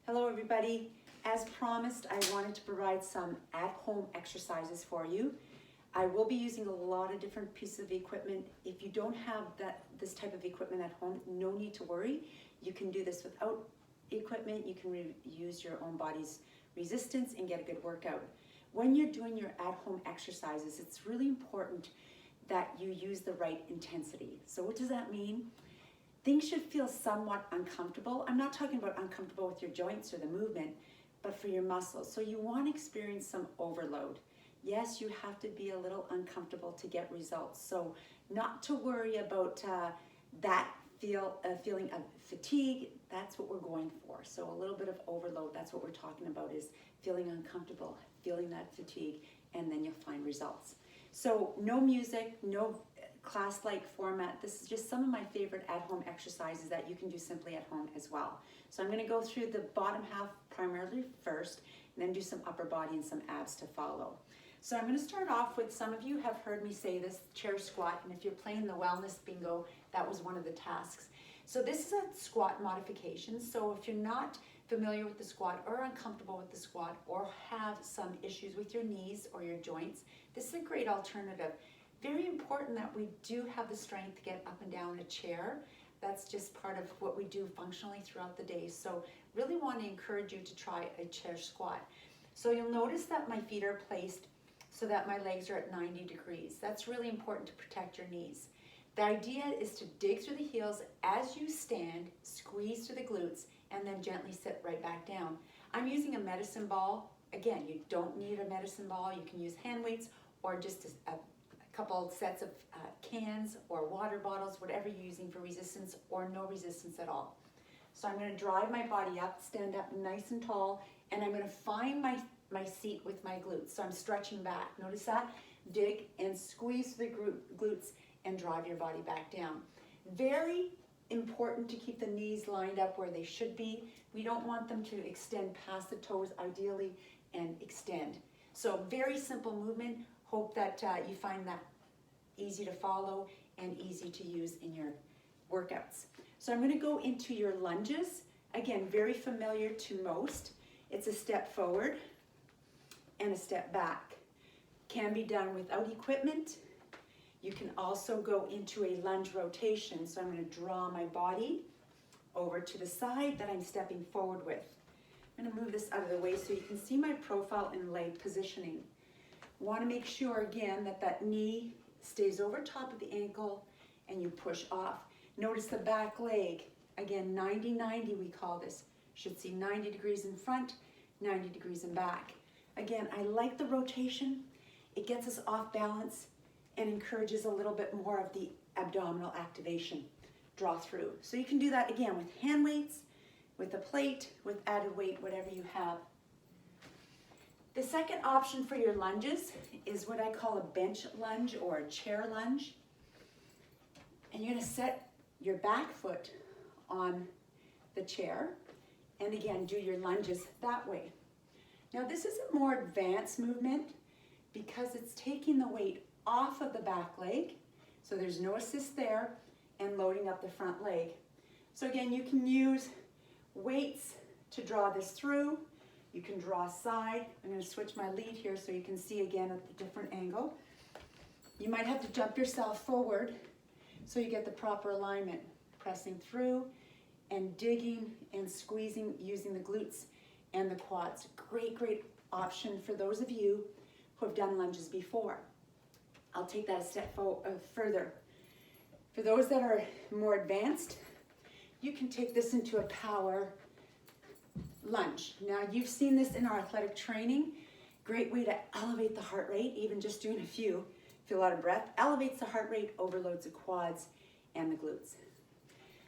Hello everybody. As promised, I wanted to provide some at-home exercises for you. I will be using a lot of different pieces of equipment. If you don't have this type of equipment at home, no need to worry. You can do this without equipment. You can use your own body's resistance and get a good workout. When you're doing your at-home exercises, it's really important that you use the right intensity. So what does that mean? Things should feel somewhat uncomfortable. I'm not talking about uncomfortable with your joints or the movement, but for your muscles. So you want to experience some overload. Yes, you have to be a little uncomfortable to get results. So not to worry about that feeling of fatigue. That's what we're going for. So a little bit of overload, that's what we're talking about, is feeling uncomfortable, feeling that fatigue, and then you'll find results. So no music, no class-like format. This is just some of my favorite at-home exercises that you can do simply at home as well. So I'm going to go through the bottom half primarily first, and then do some upper body and some abs to follow. So I'm going to start off with, some of you have heard me say this, chair squat, and if you're playing the wellness bingo, that was one of the tasks. So this is a squat modification. So if you're not familiar with the squat or uncomfortable with the squat or have some issues with your knees or your joints, this is a great alternative. Very important that we do have the strength to get up and down a chair. That's just part of what we do functionally throughout the day. So really want to encourage you to try a chair squat. So you'll notice that my feet are placed so that my legs are at 90 degrees. That's really important to protect your knees. The idea is to dig through the heels as you stand, squeeze through the glutes, and then gently sit right back down. I'm using a medicine ball. Again, you don't need a medicine ball. You can use hand weights or just a couple sets of cans or water bottles, whatever you're using for resistance or no resistance at all. So I'm going to drive my body up, stand up nice and tall, and I'm going to find my seat with my glutes. So I'm stretching back. Notice that? Dig and squeeze the glutes and drive your body back down. Very important to keep the knees lined up where they should be. We don't want them to extend past the toes ideally and extend. So very simple movement. Hope that you find that easy to follow and easy to use in your workouts. So I'm going to go into your lunges. Again, very familiar to most. It's a step forward and a step back. Can be done without equipment. You can also go into a lunge rotation. So I'm going to draw my body over to the side that I'm stepping forward with. I'm going to move this out of the way so you can see my profile and leg positioning. Want to make sure again that that knee stays over top of the ankle and you push off. Notice the back leg. Again, 90-90 we call this. Should see 90 degrees in front, 90 degrees in back. Again, I like the rotation. It gets us off balance and encourages a little bit more of the abdominal activation, draw through. So you can do that again with hand weights, with a plate, with added weight, whatever you have. The second option for your lunges is what I call a bench lunge or a chair lunge. And you're going to set your back foot on the chair and again do your lunges that way. Now this is a more advanced movement because it's taking the weight off of the back leg, so there's no assist there, and loading up the front leg. So again, you can use weights to draw this through. You can draw side. I'm going to switch my lead here so you can see again at the different angle. You might have to jump yourself forward so you get the proper alignment. Pressing through and digging and squeezing using the glutes and the quads. Great, great option for those of you who have done lunges before. I'll take that a step further. For those that are more advanced, you can take this into a power lunge. Now you've seen this in our athletic training. Great way to elevate the heart rate, even just doing a few. Feel out of breath, elevates the heart rate, overloads the quads and the glutes.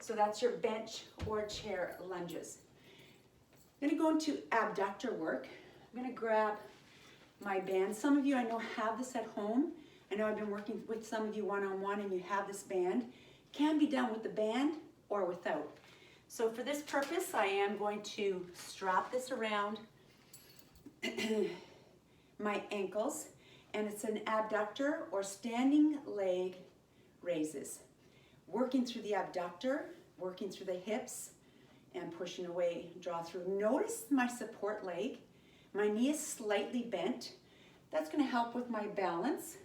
So that's your bench or chair lunges. I'm going to go into abductor work. I'm going to grab my band. Some of you I know have this at home. I know I've been working with some of you one-on-one and you have this band. Can be done with the band or without. So for this purpose, I am going to strap this around my ankles, and it's an abductor or standing leg raises. Working through the abductor, working through the hips, and pushing away, draw through. Notice my support leg. My knee is slightly bent. That's going to help with my balance.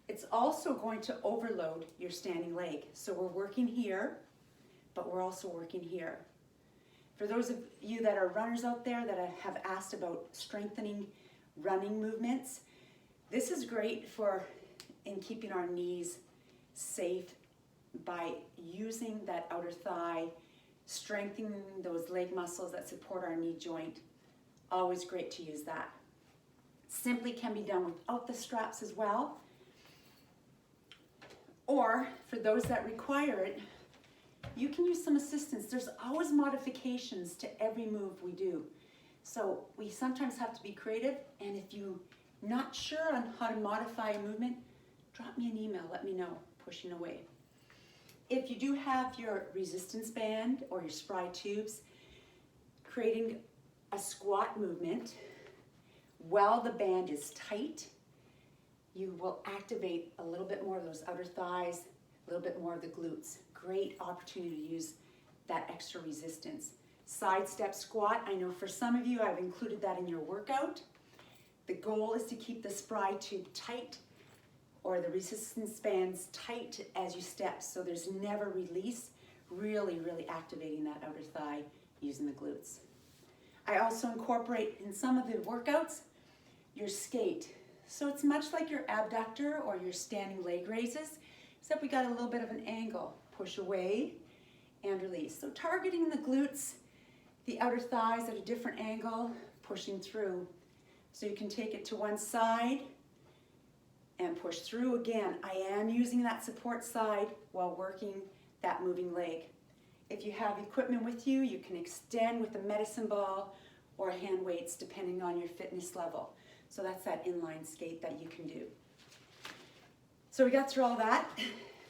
It's also going to overload your standing leg. So we're working here, but we're also working here. For those of you that are runners out there that have asked about strengthening running movements, this is great in keeping our knees safe by using that outer thigh, strengthening those leg muscles that support our knee joint. Always great to use that. Simply can be done without the straps as well. Or for those that require it, you can use some assistance. There's always modifications to every move we do. So we sometimes have to be creative, and if you're not sure on how to modify a movement, drop me an email, let me know, pushing away. If you do have your resistance band or your spry tubes, creating a squat movement while the band is tight, you will activate a little bit more of those outer thighs, a little bit more of the glutes. Great opportunity to use that extra resistance. Side step squat, I know for some of you, I've included that in your workout. The goal is to keep the spry tube tight or the resistance bands tight as you step, so there's never release, really activating that outer thigh using the glutes. I also incorporate in some of the workouts your skate. So it's much like your abductor or your standing leg raises, except we got a little bit of an angle. Push away and release. So targeting the glutes, the outer thighs at a different angle, pushing through. So you can take it to one side and push through. Again, I am using that support side while working that moving leg. If you have equipment with you, you can extend with a medicine ball or hand weights depending on your fitness level. So that's that inline skate that you can do. So we got through all that.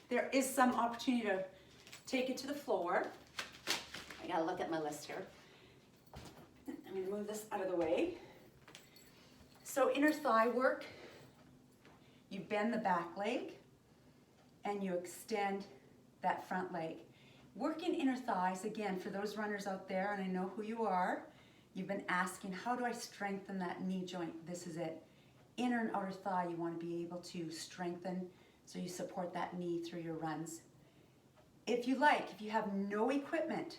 There is some opportunity to take it to the floor. I gotta look at my list here. I'm gonna move this out of the way. So inner thigh work, you bend the back leg and you extend that front leg. Working inner thighs, again, for those runners out there, and I know who you are, you've been asking, how do I strengthen that knee joint? This is it. Inner and outer thigh, you want to be able to strengthen so you support that knee through your runs. If you have no equipment,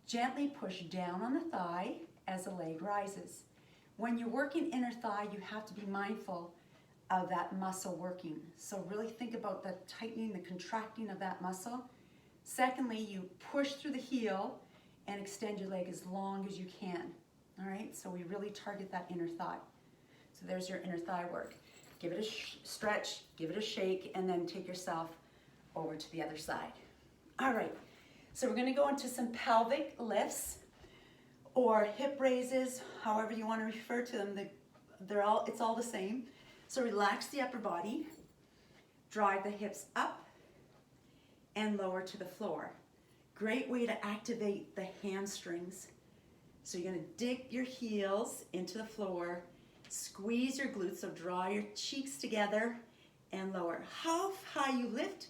gently push down on the thigh as the leg rises. When you're working inner thigh, you have to be mindful of that muscle working. So really think about the tightening, the contracting of that muscle. Secondly, you push through the heel and extend your leg as long as you can. All right, so we really target that inner thigh. So there's your inner thigh work. Give it a stretch, give it a shake, and then take yourself over to the other side. All right, so we're gonna go into some pelvic lifts or hip raises, however you wanna refer to them. It's all the same. So relax the upper body, drive the hips up and lower to the floor. Great way to activate the hamstrings. So you're gonna dig your heels into the floor, squeeze your glutes, so draw your cheeks together and lower. How high you lift,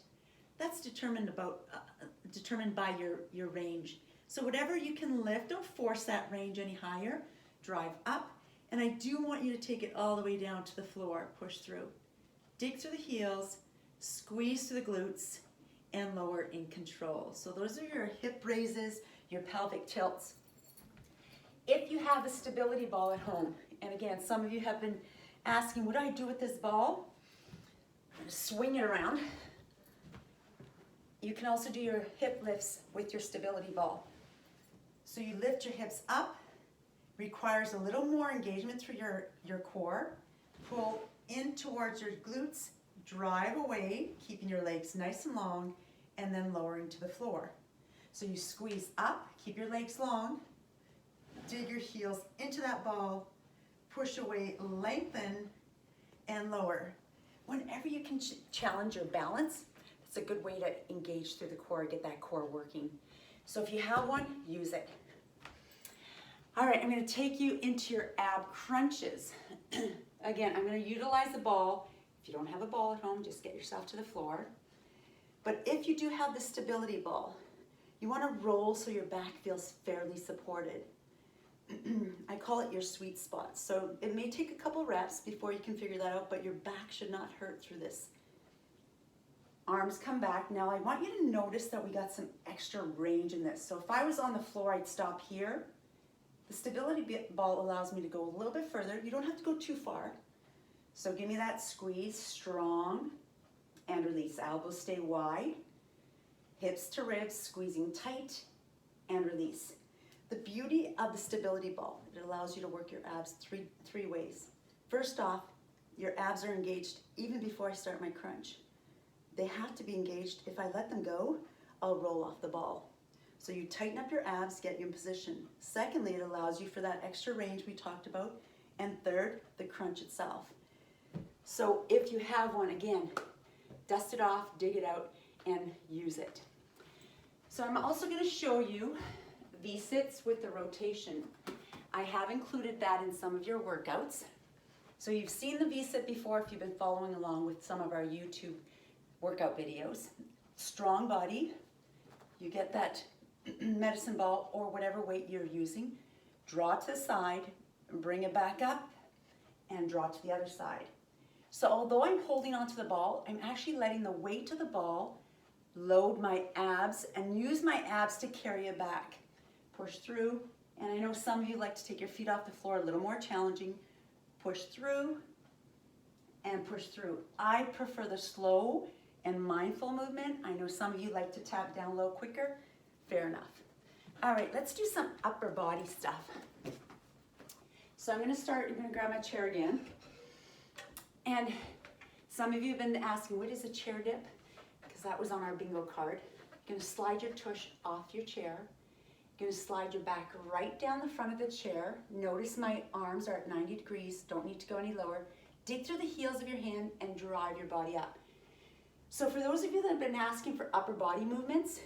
that's determined by your range. So whatever you can lift, don't force that range any higher. Drive up, and I do want you to take it all the way down to the floor. Push through. Dig through the heels, squeeze through the glutes, and lower in control. So those are your hip raises, your pelvic tilts. If you have a stability ball at home, and again, some of you have been asking, what do I do with this ball? I'm gonna swing it around. You can also do your hip lifts with your stability ball. So you lift your hips up, requires a little more engagement through your core. Pull in towards your glutes, drive away, keeping your legs nice and long, and then lowering to the floor. So you squeeze up, keep your legs long, dig your heels into that ball, push away, lengthen, and lower. Whenever you can challenge your balance, it's a good way to engage through the core, get that core working. So if you have one, use it. All right, I'm gonna take you into your ab crunches. Again, I'm gonna utilize the ball. If you don't have a ball at home, just get yourself to the floor. But if you do have the stability ball, You want to roll so your back feels fairly supported. I call it your sweet spot. So it may take a couple reps before you can figure that out, but your back should not hurt through this. Arms come back. Now I want you to notice that we got some extra range in this. So if I was on the floor, I'd stop here. The stability ball allows me to go a little bit further. You don't have to go too far. So give me that squeeze, strong, and release. Elbows stay wide. Hips to ribs, squeezing tight, and release. The beauty of the stability ball, it allows you to work your abs three ways. First off, your abs are engaged even before I start my crunch. They have to be engaged. If I let them go, I'll roll off the ball. So you tighten up your abs, get you in position. Secondly, it allows you for that extra range we talked about. And third, the crunch itself. So if you have one, again, dust it off, dig it out, and use it. So I'm also going to show you V-sits with the rotation. I have included that in some of your workouts. So you've seen the V-sit before if you've been following along with some of our YouTube workout videos. Strong body, you get that medicine ball or whatever weight you're using, draw to the side, bring it back up, and draw to the other side. So although I'm holding onto the ball, I'm actually letting the weight of the ball load my abs and use my abs to carry it back. Push through, and I know some of you like to take your feet off the floor, a little more challenging. Push through and push through. I prefer the slow and mindful movement. I know some of you like to tap down low quicker. Fair enough. All right, let's do some upper body stuff. So I'm gonna grab my chair again. And some of you have been asking, what is a chair dip? Because that was on our bingo card. You're gonna slide your tush off your chair. You're gonna slide your back right down the front of the chair. Notice my arms are at 90 degrees, don't need to go any lower. Dig through the heels of your hand and drive your body up. So for those of you that have been asking for upper body movements,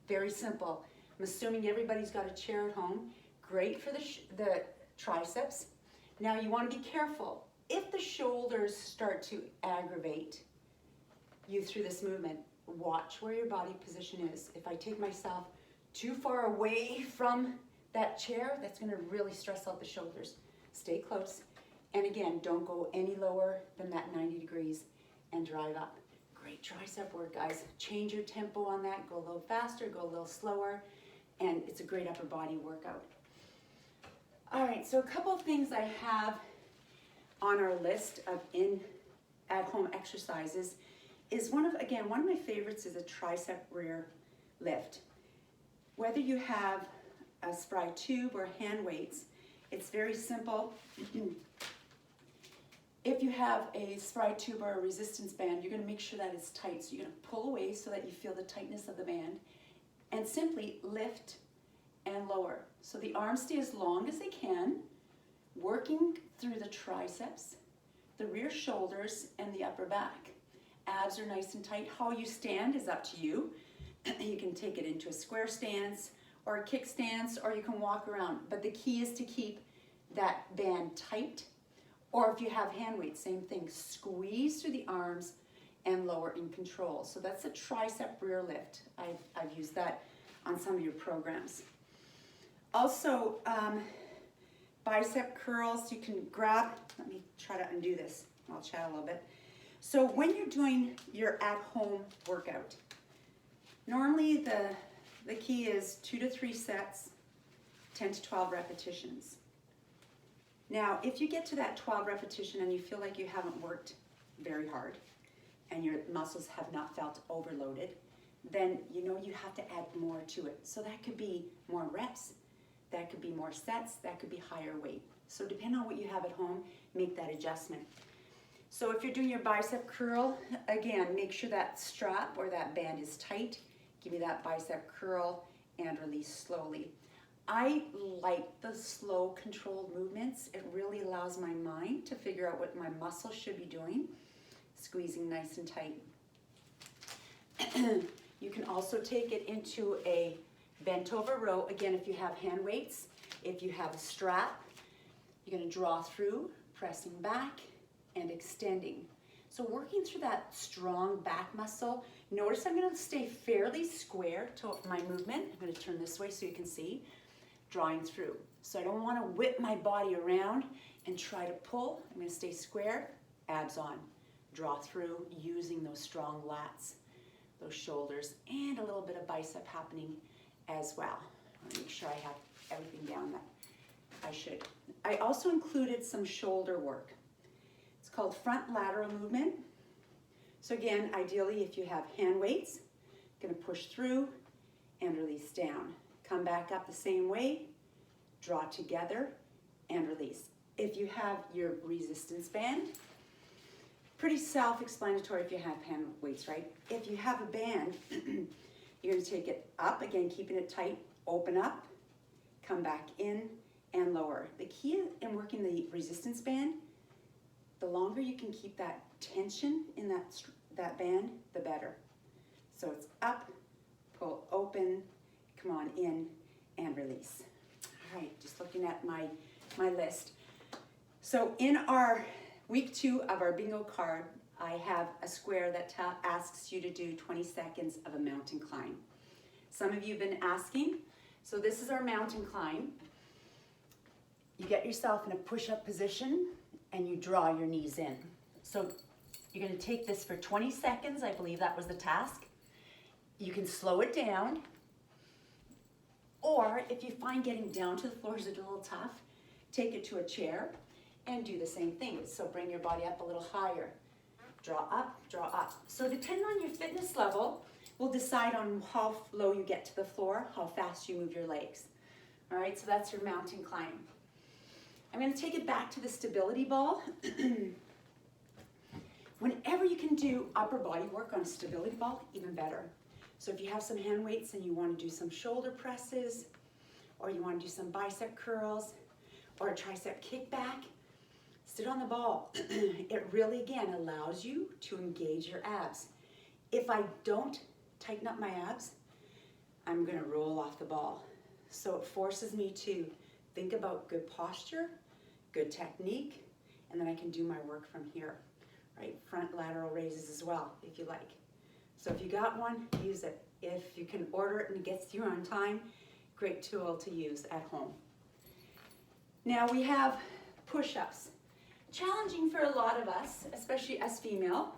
very simple. I'm assuming everybody's got a chair at home. Great for the triceps. Now you want to be careful. If the shoulders start to aggravate you through this movement, watch where your body position is. If I take myself too far away from that chair, that's going to really stress out the shoulders. Stay close. And again, don't go any lower than that 90 degrees and drive up. Great tricep work, guys. Change your tempo on that. Go a little faster, go a little slower, and it's a great upper body workout. All right, so a couple of things I have on our list of at-home exercises is one of my favorites is a tricep rear lift. Whether you have a spry tube or hand weights, it's very simple. If you have a spry tube or a resistance band, you're going to make sure that it's tight. So you're going to pull away so that you feel the tightness of the band and simply lift and lower. So the arms stay as long as they can, working through the triceps, the rear shoulders, and the upper back. Abs are nice and tight. How you stand is up to you. You can take it into a square stance or a kick stance, or you can walk around. But the key is to keep that band tight. Or if you have hand weight, same thing. Squeeze through the arms and lower in control. So that's a tricep rear lift. I've used that on some of your programs. Also, bicep curls, you can grab, let me try to undo this. I'll chat a little bit. So when you're doing your at-home workout, normally the key is 2 to 3 sets, 10 to 12 repetitions. Now, if you get to that 12 repetition and you feel like you haven't worked very hard and your muscles have not felt overloaded, then you know you have to add more to it. So that could be more reps, that could be more sets, that could be higher weight. So depending on what you have at home, make that adjustment. So if you're doing your bicep curl, again, make sure that strap or that band is tight. Give me that bicep curl and release slowly. I like the slow, controlled movements. It really allows my mind to figure out what my muscles should be doing. Squeezing nice and tight. You can also take it into a bent over row. Again, if you have hand weights, if you have a strap, you're going to draw through, pressing back and extending. So working through that strong back muscle, notice I'm gonna stay fairly square to my movement. I'm gonna turn this way so you can see, drawing through. So I don't wanna whip my body around and try to pull. I'm gonna stay square, abs on, draw through using those strong lats, those shoulders, and a little bit of bicep happening as well. I wanna make sure I have everything down that I should. I also included some shoulder work. It's called front lateral movement. So again, ideally if you have hand weights, gonna push through and release down. Come back up the same way, draw together and release. If you have your resistance band, pretty self-explanatory if you have hand weights, right? If you have a band, you're gonna take it up, again, keeping it tight, open up, come back in and lower. The key in working the resistance band, the longer you can keep that tension in that band, the better. So it's up, pull open, come on in and release. All right, just looking at my list. So in our week 2 of our bingo card, I have a square that asks you to do 20 seconds of a mountain climb. Some of you have been asking, so this is our mountain climb. You get yourself in a push-up position and you draw your knees in. So you're gonna take this for 20 seconds, I believe that was the task. You can slow it down, or if you find getting down to the floor is a little tough, take it to a chair and do the same thing. So bring your body up a little higher. Draw up, draw up. So depending on your fitness level, will decide on how low you get to the floor, how fast you move your legs. All right, so that's your mountain climb. I'm gonna take it back to the stability ball. Whenever you can do upper body work on a stability ball, even better. So if you have some hand weights and you wanna do some shoulder presses, or you wanna do some bicep curls, or a tricep kickback, sit on the ball. It really, again, allows you to engage your abs. If I don't tighten up my abs, I'm gonna roll off the ball. So it forces me to think about good posture, good technique, and then I can do my work from here, right? Front lateral raises as well, if you like. So if you got one, use it. If you can order it and it gets to you on time, great tool to use at home. Now we have push-ups. Challenging for a lot of us, especially us female,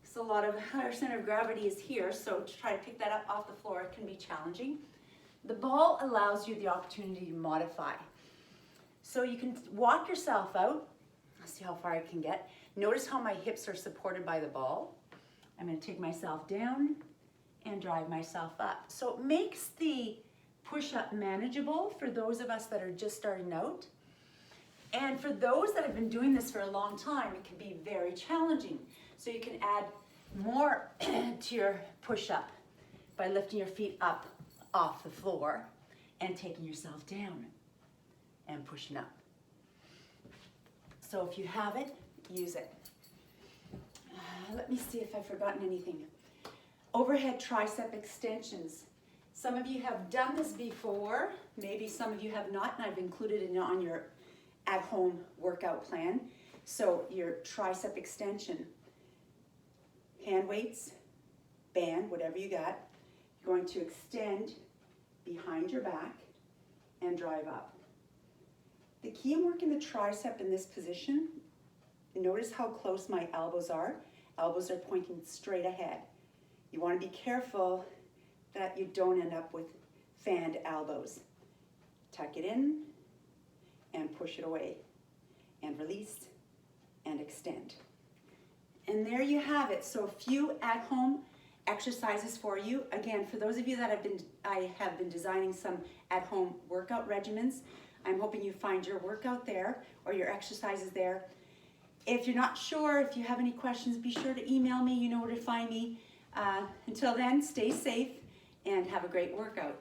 because a lot of our center of gravity is here, so to try to pick that up off the floor can be challenging. The ball allows you the opportunity to modify. So you can walk yourself out. Let's see how far I can get. Notice how my hips are supported by the ball. I'm going to take myself down and drive myself up. So it makes the push-up manageable for those of us that are just starting out. And for those that have been doing this for a long time, it can be very challenging. So you can add more to your push-up by lifting your feet up off the floor and taking yourself down and pushing up. So if you have it, use it. Let me see if I've forgotten anything. Overhead tricep extensions. Some of you have done this before, maybe some of you have not, and I've included it on your at-home workout plan. So your tricep extension, hand weights, band, whatever you got, you're going to extend behind your back and drive up. The key in working the tricep in this position, notice how close my elbows are. Elbows are pointing straight ahead. You want to be careful that you don't end up with fanned elbows. Tuck it in and push it away and release and extend. And there you have it. So a few at-home exercises for you. Again, for those of you that I have been designing some at-home workout regimens. I'm hoping you find your workout there or your exercises there. If you're not sure, if you have any questions, be sure to email me. You know where to find me. Until then, stay safe and have a great workout.